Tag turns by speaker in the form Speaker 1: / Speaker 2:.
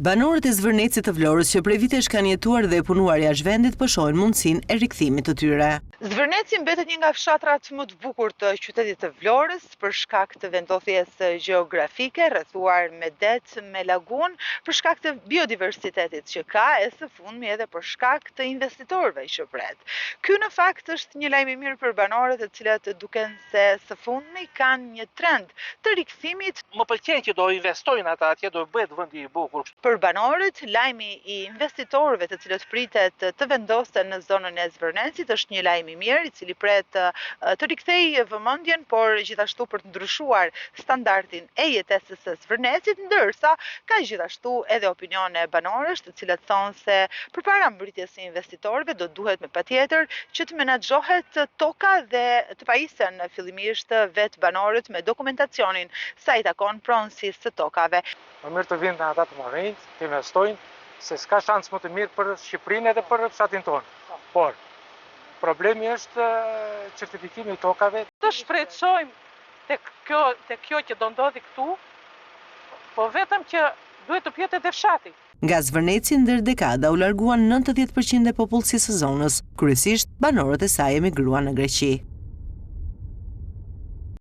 Speaker 1: Banorët e Zvërnecit të Vlorës që prej vitesh kanë jetuar dhe punuar jashtë vendit po shohin mundësinë e rikthimit të tyre.
Speaker 2: Zvërneci mbetet një nga fshatrat më të bukur të qytetit të Vlorës për shkak të vendosjes gjeografike, rrethuar me det, me lagun, për shkak të biodiversitetit që ka e së fundmi edhe për shkak të investitorëve që pret. Ky në fakt është një lajm i mirë për banorët e cilët duken se së fundmi kanë një trend të rikthimit.
Speaker 3: Më pëlqen që do investojnë ata atje, do bëhet vendi i bukur.
Speaker 2: Për banorët, lajmi i investitorëve të cilët pritet të vendosen në zonën e Zvërnecit është një lajm i mirë, i cili pret të rikthejë vëmendjen, por gjithashtu për të ndryshuar standardin e jetesës së Zvërnecit, ndërsa ka gjithashtu edhe opinione banorësh të cilët thonë se përpara mbritjes së investitorëve do duhet me patjetër që të menaxhohet toka dhe të pajisen fillimisht vetë banorët me dokumentacionin sa i takon pronësisë së tokave.
Speaker 3: Më mirë të vinë ata të marrin, të investojnë, se s'ka shans më të mirë për Shqipërinë edhe për fshatin tonë. Por problemi është certifikimi i tokave.
Speaker 4: Të shpresojmë te kjo që do ndodhi këtu, po vetëm që duhet të pjetë edhe fshati.
Speaker 1: Nga Zvërneci ndër dekada u larguan 90% e popullsisë së zonës, kryesisht banorët e saj emigruan në Greqi.